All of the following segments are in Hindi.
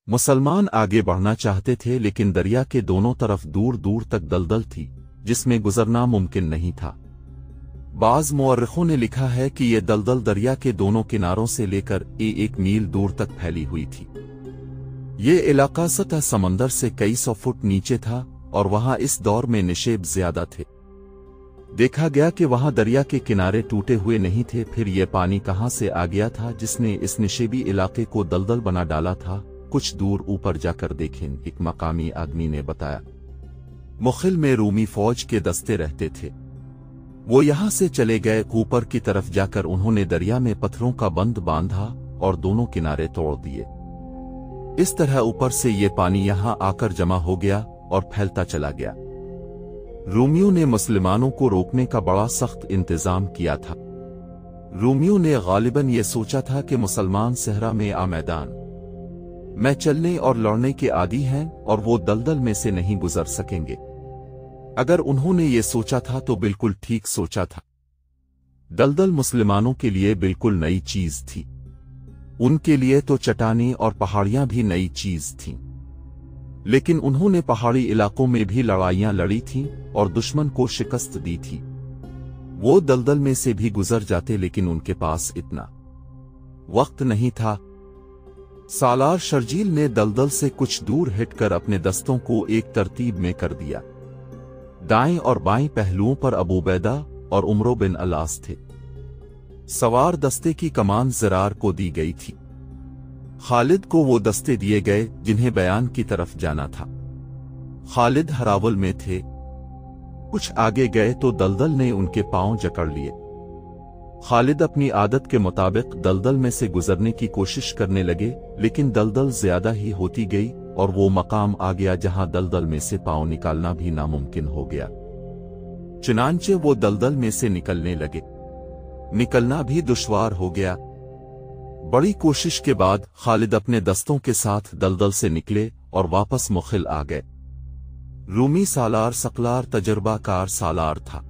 मुसलमान आगे बढ़ना चाहते थे लेकिन दरिया के दोनों तरफ दूर दूर तक दलदल थी जिसमें गुजरना मुमकिन नहीं था। बाज़ मुअर्रिखों ने लिखा है कि यह दलदल दरिया के दोनों किनारों से लेकर 1 मील दूर तक फैली हुई थी। ये इलाका सतह समंदर से कई सौ फुट नीचे था और वहां इस दौर में निशेब ज्यादा थे। देखा गया कि वहां दरिया के किनारे टूटे हुए नहीं थे। फिर यह पानी कहां से आ गया था जिसने इस निशेबी इलाके को दलदल बना डाला था? कुछ दूर ऊपर जाकर देखें, एक मकामी आदमी ने बताया। मुखिल में रूमी फौज के दस्ते रहते थे। वो यहां से चले गए। ऊपर की तरफ जाकर उन्होंने दरिया में पत्थरों का बंद बांधा और दोनों किनारे तोड़ दिए। इस तरह ऊपर से ये पानी यहां आकर जमा हो गया और फैलता चला गया। रूमियों ने मुसलमानों को रोकने का बड़ा सख्त इंतजाम किया था। रूमियों ने गालिबन ये सोचा था कि मुसलमान सहरा में मैदान में चलने और लड़ने के आदी हैं और वो दलदल में से नहीं गुजर सकेंगे। अगर उन्होंने ये सोचा था तो बिल्कुल ठीक सोचा था। दलदल मुसलमानों के लिए बिल्कुल नई चीज थी। उनके लिए तो चट्टानें और पहाड़ियां भी नई चीज थीं। लेकिन उन्होंने पहाड़ी इलाकों में भी लड़ाइयां लड़ी थीं और दुश्मन को शिकस्त दी थी। वो दलदल में से भी गुजर जाते लेकिन उनके पास इतना वक्त नहीं था। सालार शर्जील ने दलदल से कुछ दूर हटकर अपने दस्तों को एक तरतीब में कर दिया। दाएं और बाएं पहलुओं पर अबूबैदा और उमरो बिन अलास थे। सवार दस्ते की कमान ज़रार को दी गई थी। खालिद को वो दस्ते दिए गए जिन्हें बयान की तरफ जाना था। खालिद हरावल में थे। कुछ आगे गए तो दलदल ने उनके पांव जकड़ लिए। खालिद अपनी आदत के मुताबिक दलदल में से गुजरने की कोशिश करने लगे लेकिन दलदल ज्यादा ही होती गई और वो मकाम आ गया जहां दलदल में से पांव निकालना भी नामुमकिन हो गया। चुनांचे वो दलदल में से निकलने लगे। निकलना भी दुश्वार हो गया। बड़ी कोशिश के बाद खालिद अपने दस्तों के साथ दलदल से निकले और वापस मुखिल आ गए। रूमी सालार सकलार तजर्बाकार सालार था।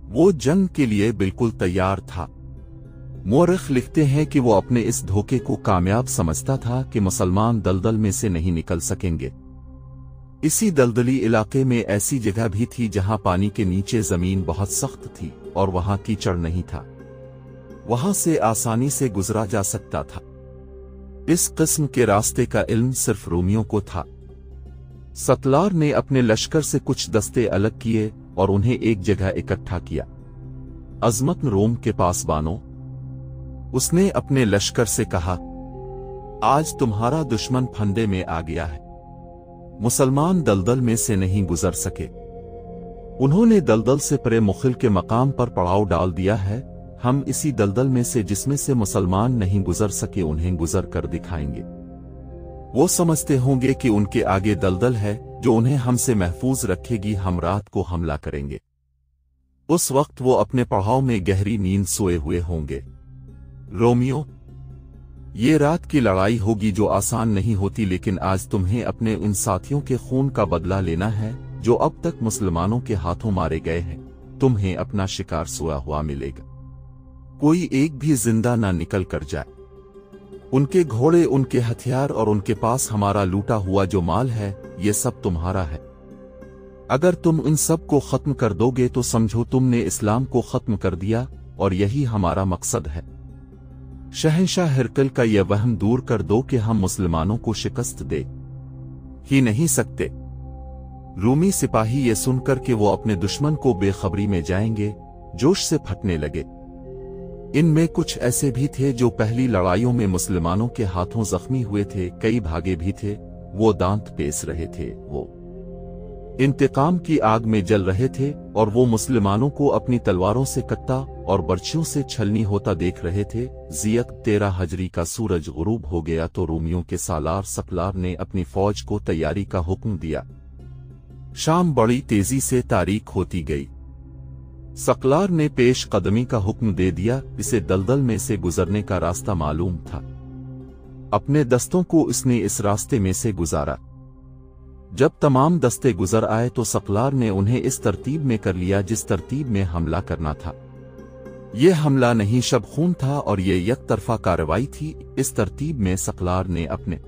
वो जंग के लिए बिल्कुल तैयार था। मुअर्रिख लिखते हैं कि वो अपने इस धोखे को कामयाब समझता था कि मुसलमान दलदल में से नहीं निकल सकेंगे। इसी दलदली इलाके में ऐसी जगह भी थी जहां पानी के नीचे जमीन बहुत सख्त थी और वहां कीचड़ नहीं था। वहां से आसानी से गुजरा जा सकता था। इस किस्म के रास्ते का इल्म सिर्फ रोमियों को था। सतलार ने अपने लश्कर से कुछ दस्ते अलग किए और उन्हें एक जगह इकट्ठा किया। अजमत रोम के पासबानों, उसने अपने लश्कर से कहा, आज तुम्हारा दुश्मन फंदे में आ गया है। मुसलमान दलदल में से नहीं गुजर सके। उन्होंने दलदल से परे मुखिल के मकाम पर पड़ाव डाल दिया है। हम इसी दलदल में से जिसमें से मुसलमान नहीं गुजर सके उन्हें गुजर कर दिखाएंगे। वो समझते होंगे कि उनके आगे दलदल है जो उन्हें हमसे महफूज रखेगी। हम रात को हमला करेंगे। उस वक्त वो अपने पड़ाव में गहरी नींद सोए हुए होंगे। रोमियो, ये रात की लड़ाई होगी जो आसान नहीं होती, लेकिन आज तुम्हें अपने उन साथियों के खून का बदला लेना है जो अब तक मुसलमानों के हाथों मारे गए हैं। तुम्हें अपना शिकार सोया हुआ मिलेगा। कोई एक भी जिंदा ना निकल कर जाए। उनके घोड़े, उनके हथियार और उनके पास हमारा लूटा हुआ जो माल है, ये सब तुम्हारा है। अगर तुम इन सब को खत्म कर दोगे तो समझो तुमने इस्लाम को खत्म कर दिया और यही हमारा मकसद है। शहंशाह हिरकल का यह वहम दूर कर दो कि हम मुसलमानों को शिकस्त दे ही नहीं सकते। रूमी सिपाही ये सुनकर कि वो अपने दुश्मन को बेखबरी में जाएंगे, जोश से फटने लगे। इनमें कुछ ऐसे भी थे जो पहली लड़ाइयों में मुसलमानों के हाथों जख्मी हुए थे। कई भागे भी थे। वो दांत पेस रहे थे। वो इंतकाम की आग में जल रहे थे और वो मुसलमानों को अपनी तलवारों से कट्टा और बर्छियों से छलनी होता देख रहे थे। जियत 13 हजरी का सूरज गुरूब हो गया तो रोमियों के सालार सकलार ने अपनी फौज को तैयारी का हुक्म दिया। शाम बड़ी तेजी से तारीख होती गई। सकलार ने पेश कदमी का हुक्म दे दिया। इसे दलदल में से गुजरने का रास्ता मालूम था। अपने दस्तों को इसने इस रास्ते में से गुजारा। जब तमाम दस्ते गुजर आए तो सकलार ने उन्हें इस तरतीब में कर लिया जिस तरतीब में हमला करना था। यह हमला नहीं शबखून था और यह एक तरफा कार्रवाई थी। इस तरतीब में सकलार ने अपने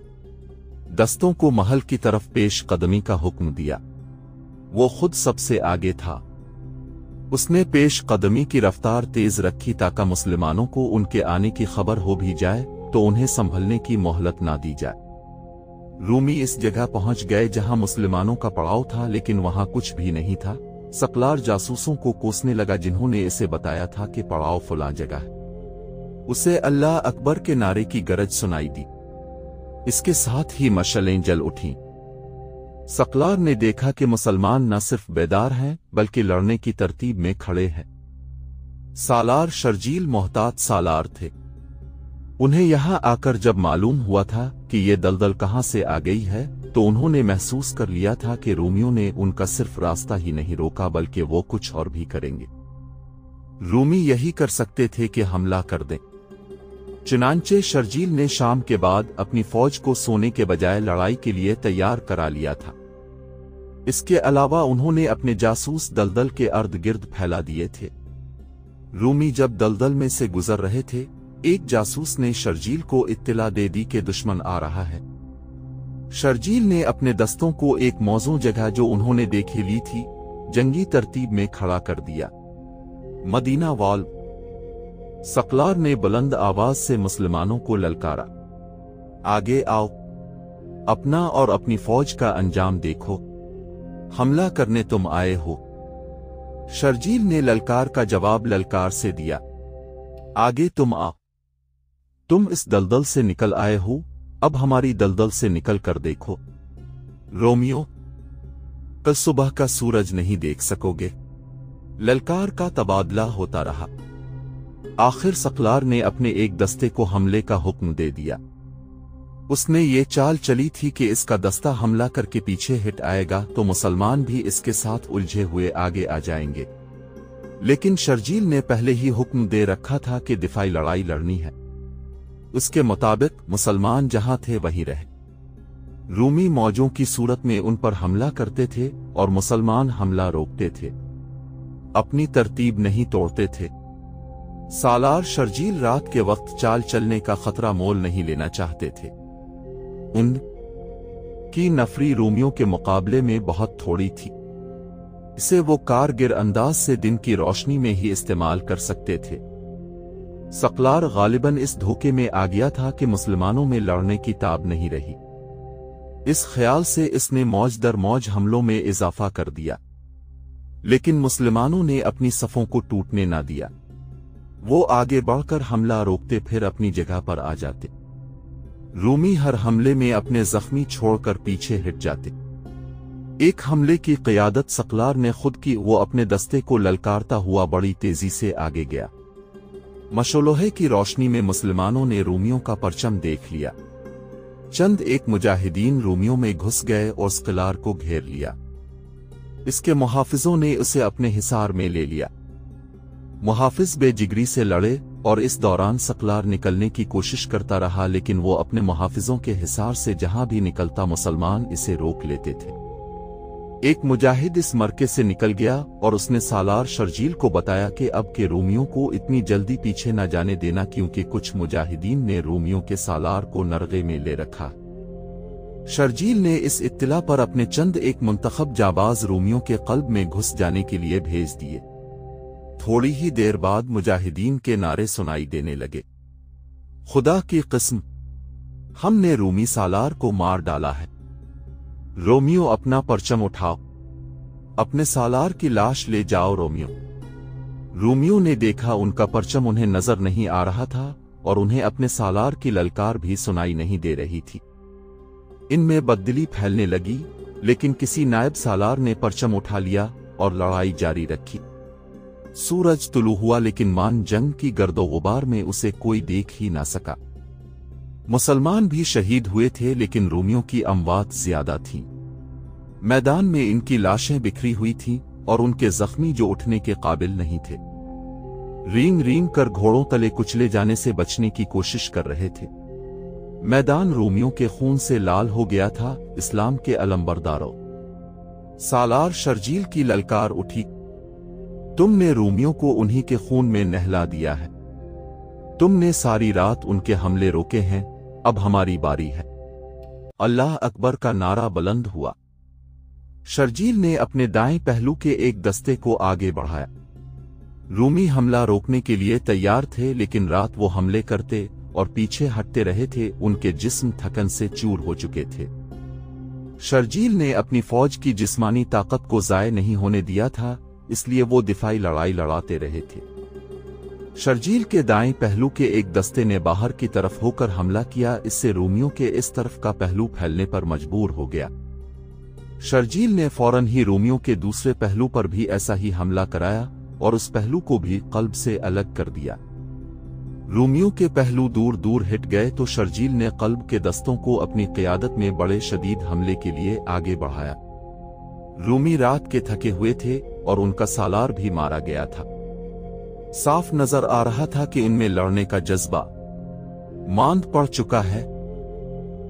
दस्तों को महल की तरफ पेश कदमी का हुक्म दिया। वो खुद सबसे आगे था। उसने पेश कदमी की रफ्तार तेज रखी ताकि मुसलमानों को उनके आने की खबर हो भी जाए तो उन्हें संभलने की मोहलत ना दी जाए। रूमी इस जगह पहुंच गए जहां मुसलमानों का पड़ाव था, लेकिन वहां कुछ भी नहीं था। सकलार जासूसों को कोसने लगा जिन्होंने इसे बताया था कि पड़ाव फलां जगह है। उसे अल्लाह अकबर के नारे की गरज सुनाई दी। इसके साथ ही मशलें जल उठीं। सकलार ने देखा कि मुसलमान न सिर्फ बेदार हैं बल्कि लड़ने की तरतीब में खड़े हैं। सालार शर्जील मोहतात सालार थे। उन्हें यहां आकर जब मालूम हुआ था कि ये दलदल कहां से आ गई है तो उन्होंने महसूस कर लिया था कि रोमियों ने उनका सिर्फ रास्ता ही नहीं रोका बल्कि वो कुछ और भी करेंगे। रूमी यही कर सकते थे कि हमला कर दें। चुनांचे शर्जील ने शाम के बाद अपनी फौज को सोने के बजाय लड़ाई के लिए तैयार करा लिया था। इसके अलावा उन्होंने अपने जासूस दलदल के अर्द गिर्द फैला दिए थे। रूमी जब दलदल में से गुजर रहे थे, एक जासूस ने शर्जील को इत्तला दे दी कि दुश्मन आ रहा है। शर्जील ने अपने दस्तों को एक मौजूद जगह जो उन्होंने देखे ली थी जंगी तरतीब में खड़ा कर दिया। मदीना वाल। सकलार ने बुलंद आवाज से मुसलमानों को ललकारा, आगे आओ, अपना और अपनी फौज का अंजाम देखो, हमला करने तुम आए हो। शर्जील ने ललकार का जवाब ललकार से दिया, आगे तुम आओ, तुम इस दलदल से निकल आए हो, अब हमारी दलदल से निकल कर देखो। रोमियो, कल सुबह का सूरज नहीं देख सकोगे। ललकार का तबादला होता रहा। आखिर सकलार ने अपने एक दस्ते को हमले का हुक्म दे दिया। उसने ये चाल चली थी कि इसका दस्ता हमला करके पीछे हिट आएगा तो मुसलमान भी इसके साथ उलझे हुए आगे आ जाएंगे। लेकिन शर्जील ने पहले ही हुक्म दे रखा था कि दिफाई लड़ाई लड़नी है। उसके मुताबिक मुसलमान जहां थे वहीं रहे। रूमी मौजों की सूरत में उन पर हमला करते थे और मुसलमान हमला रोकते थे, अपनी तरतीब नहीं तोड़ते थे। सालार शर्जील रात के वक्त चाल चलने का खतरा मोल नहीं लेना चाहते थे। उनकी नफरी रूमियों के मुकाबले में बहुत थोड़ी थी। इसे वो कारगिर अंदाज से दिन की रोशनी में ही इस्तेमाल कर सकते थे। सकलार गालिबन इस धोखे में आ गया था कि मुसलमानों में लड़ने की ताब नहीं रही। इस ख्याल से इसने मौज दर मौज हमलों में इजाफा कर दिया, लेकिन मुसलमानों ने अपनी सफों को टूटने ना दिया। वो आगे बढ़कर हमला रोकते फिर अपनी जगह पर आ जाते। रूमी हर हमले में अपने जख्मी छोड़कर पीछे हट जाते। एक हमले की क़ियादत सकलार ने खुद की। वो अपने दस्ते को ललकारता हुआ बड़ी तेजी से आगे गया। मशलोहे की रोशनी में मुसलमानों ने रूमियों का परचम देख लिया। चंद एक मुजाहिदीन रूमियों में घुस गए और सकलार को घेर लिया। इसके मुहाफिजों ने उसे अपने हिसार में ले लिया। मुहाफिज बेजिगरी से लड़े और इस दौरान सकलार निकलने की कोशिश करता रहा, लेकिन वो अपने मुहाफिजों के हिसार से जहां भी निकलता मुसलमान इसे रोक लेते थे। एक मुजाहिद इस मरके से निकल गया और उसने सालार शर्जील को बताया कि अब के रूमियों को इतनी जल्दी पीछे न जाने देना, क्योंकि कुछ मुजाहिदीन ने रूमियों के सालार को नरगे में ले रखा। शर्जील ने इस इत्तला पर अपने चंद एक मुंतखब जाबाज रूमियों के कल्ब में घुस जाने के लिए भेज दिए। थोड़ी ही देर बाद मुजाहिदीन के नारे सुनाई देने लगे, खुदा की कसम, हमने रूमी सालार को मार डाला है। रोमियो, अपना परचम उठाओ, अपने सालार की लाश ले जाओ। रोमियो ने देखा उनका परचम उन्हें नजर नहीं आ रहा था और उन्हें अपने सालार की ललकार भी सुनाई नहीं दे रही थी। इनमें बददिली फैलने लगी, लेकिन किसी नायब सालार ने परचम उठा लिया और लड़ाई जारी रखी। सूरज तुलू हुआ, लेकिन मान जंग की गर्दो गुबार में उसे कोई देख ही ना सका। मुसलमान भी शहीद हुए थे, लेकिन रोमियों की अमवात ज्यादा थीं। मैदान में इनकी लाशें बिखरी हुई थीं और उनके जख्मी जो उठने के काबिल नहीं थे, रींग रींग कर घोड़ों तले कुचले जाने से बचने की कोशिश कर रहे थे। मैदान रोमियों के खून से लाल हो गया था। इस्लाम के अलंबरदारों, सालार शर्जील की ललकार उठी, तुमने रोमियों को उन्हीं के खून में नहला दिया है। तुमने सारी रात उनके हमले रोके हैं, अब हमारी बारी है। अल्लाह अकबर का नारा बुलंद हुआ। शर्जील ने अपने दाएं पहलू के एक दस्ते को आगे बढ़ाया। रूमी हमला रोकने के लिए तैयार थे, लेकिन रात वो हमले करते और पीछे हटते रहे थे। उनके जिस्म थकन से चूर हो चुके थे। शर्जील ने अपनी फौज की जिस्मानी ताकत को ज़ाय नहीं होने दिया था, इसलिए वो दिफाई लड़ाई लड़ाते रहे थे। शर्जील के दाएं पहलू के एक दस्ते ने बाहर की तरफ होकर हमला किया। इससे रूमियों के इस तरफ का पहलू फैलने पर मजबूर हो गया। शर्जील ने फौरन ही रूमियों के दूसरे पहलू पर भी ऐसा ही हमला कराया और उस पहलू को भी कल्ब से अलग कर दिया। रूमियों के पहलू दूर दूर हिट गए तो शर्जील ने कल्ब के दस्तों को अपनी क़ियादत में बड़े शदीद हमले के लिए आगे बढ़ाया। रूमी रात के थके हुए थे और उनका सालार भी मारा गया था। साफ नजर आ रहा था कि इनमें लड़ने का जज्बा मांद पड़ चुका है।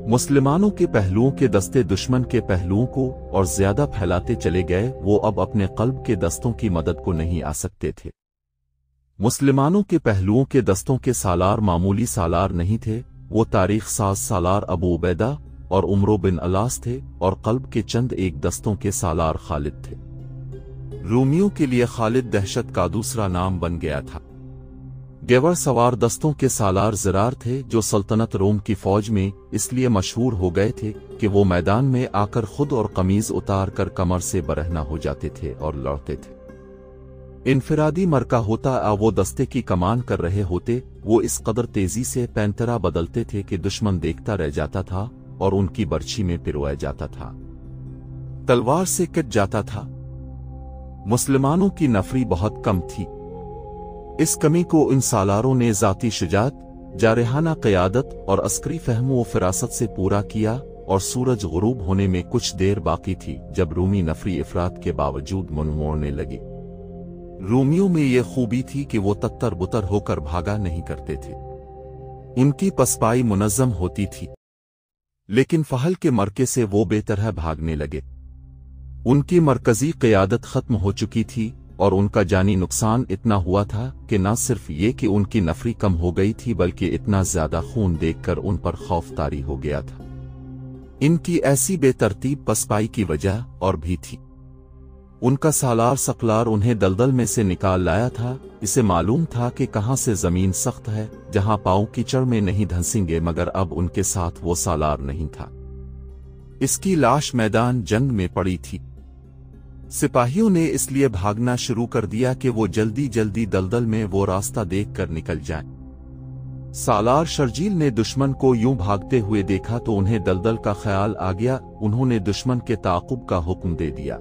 मुसलमानों के पहलुओं के दस्ते दुश्मन के पहलुओं को और ज्यादा फैलाते चले गए। वो अब अपने कल्ब के दस्तों की मदद को नहीं आ सकते थे। मुसलमानों के पहलुओं के दस्तों के सालार मामूली सालार नहीं थे, वो तारीख साज सालार अबू उबैदा और उमरो बिन अलास थे और कल्ब के चंद एक दस्तों के सालार खालिद थे। रूमियों के लिए खालिद दहशत का दूसरा नाम बन गया था। गेवर सवार दस्तों के सालार ज़रार थे, जो सल्तनत रोम की फौज में इसलिए मशहूर हो गए थे कि वो मैदान में आकर खुद और कमीज उतार कर कमर से बरहना हो जाते थे और लड़ते थे। इनफिरादी मरका होता वो दस्ते की कमान कर रहे होते, वो इस कदर तेजी से पैंतरा बदलते थे कि दुश्मन देखता रह जाता था और उनकी बर्छी में पिरोया जाता था, तलवार से कट जाता था। मुसलमानों की नफरी बहुत कम थी। इस कमी को इन सालारों ने जाती शुजात, जारहाना क़यादत और अस्करी फहम व फिरासत से पूरा किया और सूरज गुरूब होने में कुछ देर बाकी थी जब रूमी नफरी इफरात के बावजूद मुंह मोड़ने लगे। रूमियों में ये खूबी थी कि वो तत्तर बुतर होकर भागा नहीं करते थे। उनकी पसपाई मुनज़्ज़म होती थी, लेकिन फहल के मरके से वो बेतरह भागने लगे। उनकी मरकजी क़यादत खत्म हो चुकी थी और उनका जानी नुकसान इतना हुआ था कि न सिर्फ ये कि उनकी नफरी कम हो गई थी, बल्कि इतना ज्यादा खून देखकर उन पर खौफ तारी हो गया था। इनकी ऐसी बेतरतीब पसपाई की वजह और भी थी। उनका सालार सकलार उन्हें दलदल में से निकाल लाया था। इसे मालूम था कि कहां से जमीन सख्त है जहां पांव कीचड़ में नहीं धंसेंगे, मगर अब उनके साथ वो सालार नहीं था। इसकी लाश मैदान जंग में पड़ी थी। सिपाहियों ने इसलिए भागना शुरू कर दिया कि वो जल्दी जल्दी दलदल में वो रास्ता देखकर निकल जाएं। सालार शर्जील ने दुश्मन को यूं भागते हुए देखा तो उन्हें दलदल का ख्याल आ गया। उन्होंने दुश्मन के ताक़ुब का हुक्म दे दिया।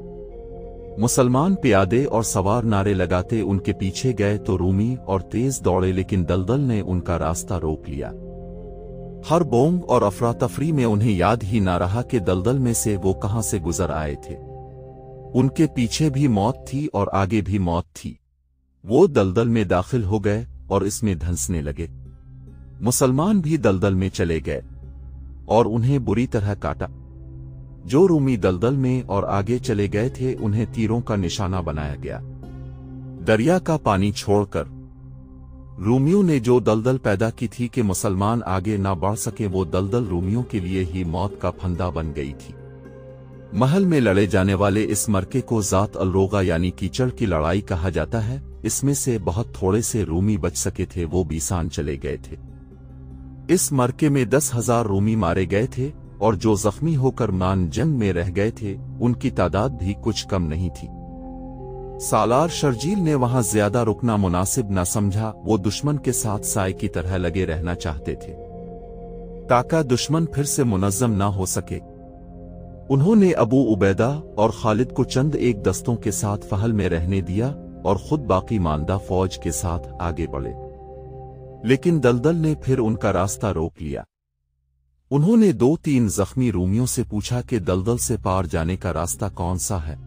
मुसलमान प्यादे और सवार नारे लगाते उनके पीछे गए तो रूमी और तेज दौड़े, लेकिन दलदल ने उनका रास्ता रोक लिया। हर बोंग और अफरा तफरी में उन्हें याद ही ना रहा कि दलदल में से वो कहां से गुजर आए थे। उनके पीछे भी मौत थी और आगे भी मौत थी। वो दलदल में दाखिल हो गए और इसमें धंसने लगे। मुसलमान भी दलदल में चले गए और उन्हें बुरी तरह काटा। जो रूमी दलदल में और आगे चले गए थे उन्हें तीरों का निशाना बनाया गया। दरिया का पानी छोड़कर रूमियों ने जो दलदल पैदा की थी कि मुसलमान आगे ना बढ़ सके, वो दलदल रूमियों के लिए ही मौत का फंदा बन गई थी। महल में लड़े जाने वाले इस मरके को ज़ात अलरोगा यानी कीचड़ की लड़ाई कहा जाता है। इसमें से बहुत थोड़े से रूमी बच सके थे, वो बीसान चले गए थे। इस मरके में 10,000 रूमी मारे गए थे और जो जख्मी होकर मान जंग में रह गए थे उनकी तादाद भी कुछ कम नहीं थी। सालार शर्जील ने वहां ज्यादा रुकना मुनासिब न समझा। वो दुश्मन के साथ साए की तरह लगे रहना चाहते थे ताकि दुश्मन फिर से मुनज़्ज़म ना हो सके। उन्होंने अबू उबैदा और खालिद को चंद एक दस्तों के साथ फहल में रहने दिया और खुद बाकी मानदा फौज के साथ आगे बढ़े, लेकिन दलदल ने फिर उनका रास्ता रोक लिया। उन्होंने 2-3 जख्मी रूमियों से पूछा कि दलदल से पार जाने का रास्ता कौन सा है।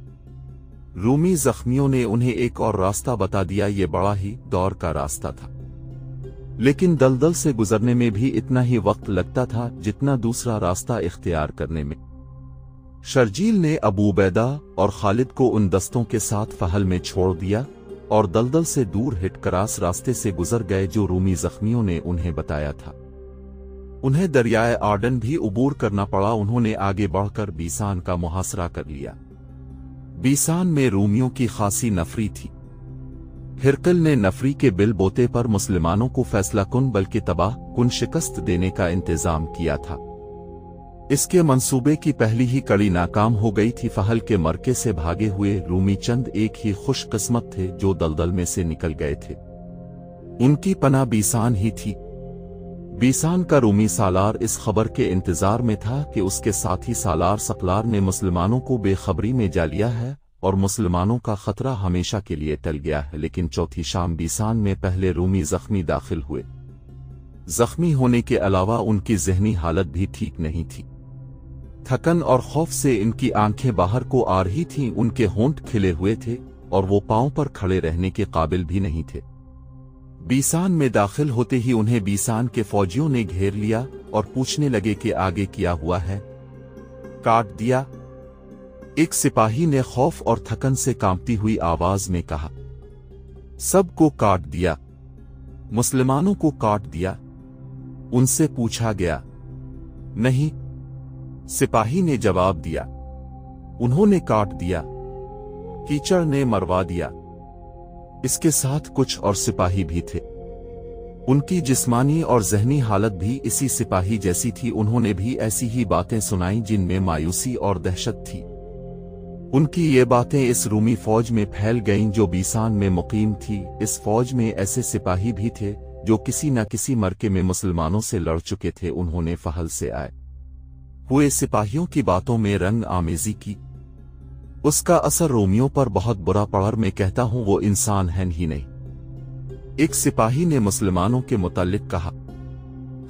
रूमी जख्मियों ने उन्हें एक और रास्ता बता दिया। ये बड़ा ही दौर का रास्ता था, लेकिन दलदल से गुजरने में भी इतना ही वक्त लगता था जितना दूसरा रास्ता इख्तियार करने में। शर्जील ने अबू उबैदा और खालिद को उन दस्तों के साथ फहल में छोड़ दिया और दलदल से दूर हिट क्रास रास्ते से गुजर गए जो रूमी जख्मियों ने उन्हें बताया था। उन्हें दरियाए आर्डन भी उबूर करना पड़ा। उन्होंने आगे बढ़कर बीसान का मुहासरा कर लिया। बीसान में रूमियों की खासी नफरी थी। हिरकल ने नफरी के बिल बोते पर मुसलमानों को फैसला कुन बल्कि तबाह कुन शिकस्त देने का इंतजाम किया था। इसके मंसूबे की पहली ही कड़ी नाकाम हो गई थी। फहल के मरके से भागे हुए रूमी चंद एक ही खुशकिस्मत थे जो दलदल में से निकल गए थे। उनकी पनाह बीसान ही थी। बीसान का रूमी सालार इस खबर के इंतजार में था कि उसके साथी सालार सकलार ने मुसलमानों को बेखबरी में जा लिया है और मुसलमानों का खतरा हमेशा के लिए टल गया है। लेकिन चौथी शाम बीसान में पहले रूमी जख्मी दाखिल हुए। जख्मी होने के अलावा उनकी जहनी हालत भी ठीक नहीं थी। थकन और खौफ से इनकी आंखें बाहर को आ रही थीं। उनके होंठ खिले हुए थे और वो पांव पर खड़े रहने के काबिल भी नहीं थे। बीसान में दाखिल होते ही उन्हें बीसान के फौजियों ने घेर लिया और पूछने लगे कि आगे क्या हुआ है। काट दिया, एक सिपाही ने खौफ और थकन से कांपती हुई आवाज में कहा। सबको काट दिया, मुसलमानों को काट दिया। उनसे पूछा गया। नहीं, सिपाही ने जवाब दिया, उन्होंने काट दिया, कीचड़ ने मरवा दिया। इसके साथ कुछ और सिपाही भी थे। उनकी जिस्मानी और जहनी हालत भी इसी सिपाही जैसी थी। उन्होंने भी ऐसी ही बातें सुनाई जिनमें मायूसी और दहशत थी। उनकी ये बातें इस रूमी फौज में फैल गईं जो बीसान में मुकीम थी। इस फौज में ऐसे सिपाही भी थे जो किसी न किसी मरके में मुसलमानों से लड़ चुके थे। उन्होंने फहल से आए हुए सिपाहियों की बातों में रंग आमेजी की। उसका असर रोमियों पर बहुत बुरा पड़ा। मैं कहता हूं वो इंसान है ही नहीं। एक सिपाही ने मुसलमानों के मुताल्लिक कहा,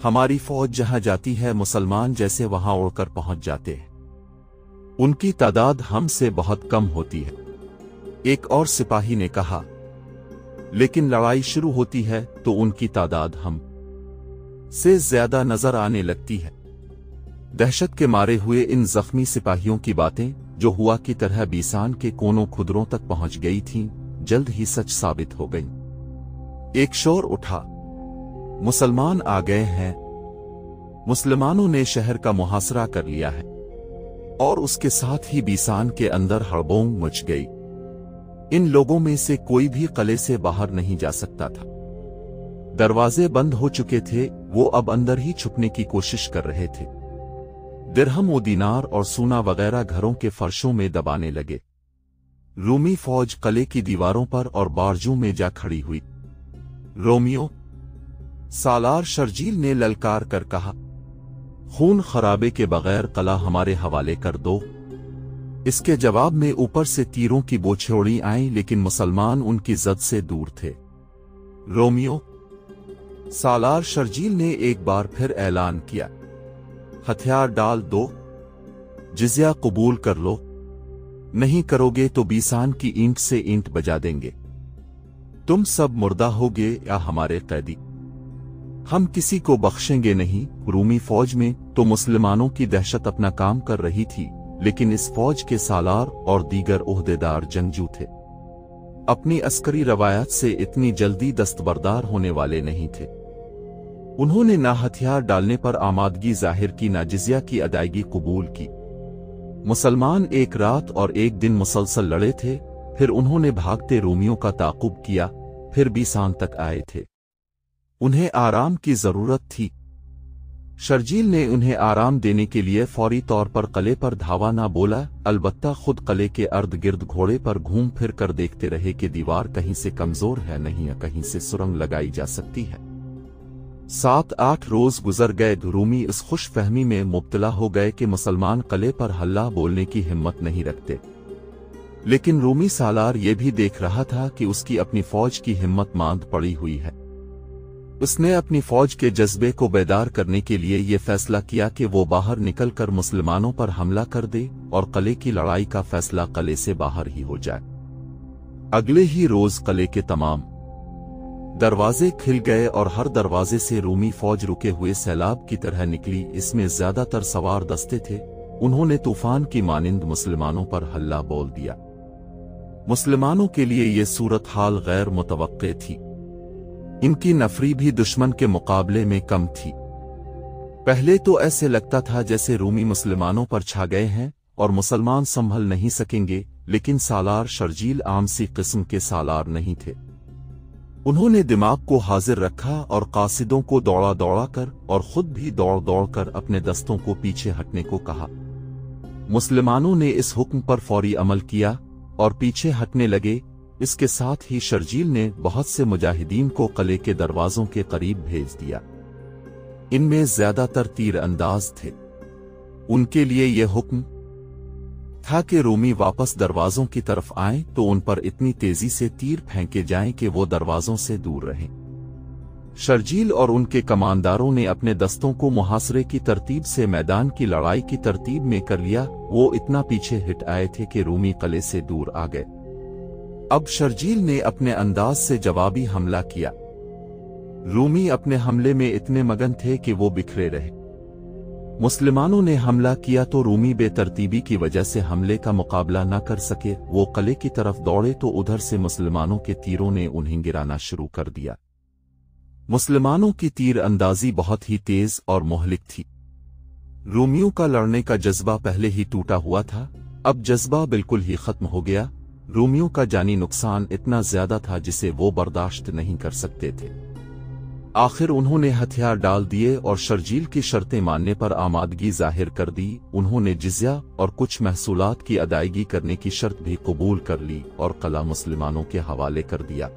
हमारी फौज जहां जाती है मुसलमान जैसे वहां उड़कर पहुंच जाते हैं। उनकी तादाद हमसे बहुत कम होती है। एक और सिपाही ने कहा, लेकिन लड़ाई शुरू होती है तो उनकी तादाद हम से ज्यादा नजर आने लगती है। दहशत के मारे हुए इन जख्मी सिपाहियों की बातें जो हुआ की तरह बीसान के कोनों खुदरों तक पहुंच गई थीं, जल्द ही सच साबित हो गईं। एक शोर उठा, मुसलमान आ गए हैं। मुसलमानों ने शहर का मुहासरा कर लिया है। और उसके साथ ही बीसान के अंदर हड़बों मच गई। इन लोगों में से कोई भी किले से बाहर नहीं जा सकता था। दरवाजे बंद हो चुके थे। वो अब अंदर ही छुपने की कोशिश कर रहे थे। दिरहम व दीनार और सोना वगैरह घरों के फर्शों में दबाने लगे। रूमी फौज किले की दीवारों पर और बारजों में जा खड़ी हुई। रोमियो, सालार शर्जील ने ललकार कर कहा, खून खराबे के बगैर किला हमारे हवाले कर दो। इसके जवाब में ऊपर से तीरों की बोछड़ें आईं, लेकिन मुसलमान उनकी जद से दूर थे। रोमियो, सालार शर्जील ने एक बार फिर ऐलान किया, हथियार डाल दो, जिज़्या कबूल कर लो। नहीं करोगे तो बीसान की ईंट से ईंट बजा देंगे। तुम सब मुर्दा होगे या हमारे कैदी। हम किसी को बख्शेंगे नहीं। रूमी फौज में तो मुसलमानों की दहशत अपना काम कर रही थी, लेकिन इस फौज के सालार और दीगर ओहदेदार जंगजू थे। अपनी अस्करी रवायत से इतनी जल्दी दस्तबरदार होने वाले नहीं थे। उन्होंने ना हथियार डालने पर आमादगी जाहिर की, ना जिज़्या की अदायगी कबूल की। मुसलमान एक रात और एक दिन मुसलसल लड़े थे। फिर उन्होंने भागते रोमियों का ताक़ुब किया। फिर बीसान तक आए थे। उन्हें आराम की जरूरत थी। शर्जील ने उन्हें आराम देने के लिए फौरी तौर पर किले पर धावा ना बोला, अलबत्ता खुद किले के अर्द गिर्द घोड़े पर घूम फिर कर देखते रहे कि दीवार कहीं से कमजोर है नहीं या कहीं से सुरंग लगाई जा सकती है। 7-8 रोज गुजर गए। रूमी इस खुश फहमी में मुब्तला हो गए कि मुसलमान किले पर हल्ला बोलने की हिम्मत नहीं रखते। लेकिन रूमी सालार यह भी देख रहा था कि उसकी अपनी फौज की हिम्मत मांद पड़ी हुई है। उसने अपनी फौज के जज्बे को बेदार करने के लिए यह फैसला किया कि वो बाहर निकलकर मुसलमानों पर हमला कर दे और किले की लड़ाई का फैसला किले से बाहर ही हो जाए। अगले ही रोज किले के तमाम दरवाजे खिल गए और हर दरवाजे से रूमी फौज रुके हुए सैलाब की तरह निकली। इसमें ज्यादातर सवार दस्ते थे। उन्होंने तूफान की मानिंद मुसलमानों पर हल्ला बोल दिया। मुसलमानों के लिए यह सूरत हाल गैर मुतवक्के थी। इनकी नफरी भी दुश्मन के मुकाबले में कम थी। पहले तो ऐसे लगता था जैसे रूमी मुसलमानों पर छा गए हैं और मुसलमान संभल नहीं सकेंगे, लेकिन सालार शर्जील आम सी किस्म के सालार नहीं थे। उन्होंने दिमाग को हाजिर रखा और कासिदों को दौड़ा दौड़ा कर और खुद भी दौड़ दौड़ कर अपने दस्तों को पीछे हटने को कहा। मुसलमानों ने इस हुक्म पर फौरी अमल किया और पीछे हटने लगे। इसके साथ ही शर्जील ने बहुत से मुजाहिदीन को किले के दरवाजों के करीब भेज दिया। इनमें ज्यादातर तीर अंदाज थे। उनके लिए यह हुक्म था कि रोमी वापस दरवाजों की तरफ आएं तो उन पर इतनी तेजी से तीर फेंके जाएं कि वो दरवाजों से दूर रहें। शर्जील और उनके कमांडारों ने अपने दस्तों को मुहासरे की तरतीब से मैदान की लड़ाई की तरतीब में कर लिया। वो इतना पीछे हिट आए थे कि रूमी किले से दूर आ गए। अब शर्जील ने अपने अंदाज से जवाबी हमला किया। रूमी अपने हमले में इतने मगन थे कि वो बिखरे रहे। मुसलमानों ने हमला किया तो रूमी बेतरतीबी की वजह से हमले का मुकाबला न कर सके। वो किले की तरफ दौड़े तो उधर से मुसलमानों के तीरों ने उन्हें गिराना शुरू कर दिया। मुसलमानों की तीर अंदाजी बहुत ही तेज और मोहलिक थी। रूमियों का लड़ने का जज्बा पहले ही टूटा हुआ था, अब जज्बा बिल्कुल ही खत्म हो गया। रूमियों का जानी नुकसान इतना ज्यादा था जिसे वो बर्दाश्त नहीं कर सकते थे। आखिर उन्होंने हथियार डाल दिए और शर्जील की शर्तें मानने पर आमादगी जाहिर कर दी। उन्होंने जिज़्या और कुछ महसूलात की अदायगी करने की शर्त भी कबूल कर ली और किला मुसलमानों के हवाले कर दिया।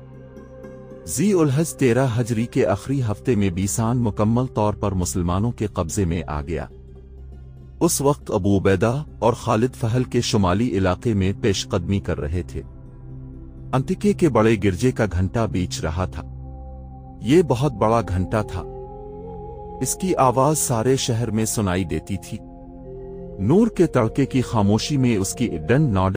ज़ी-उल-हज 13 हजरी के आखिरी हफ्ते में बीसान मुकम्मल तौर पर मुसलमानों के कब्जे में आ गया। उस वक्त अबू उबैदा और खालिद फहल के शुमाली इलाके में पेशकदमी कर रहे थे। अंतिके के बड़े गिरजे का घंटा बीच रहा था। ये बहुत बड़ा घंटा था। इसकी आवाज सारे शहर में सुनाई देती थी। नूर के तड़के की खामोशी में उसकी डन नॉड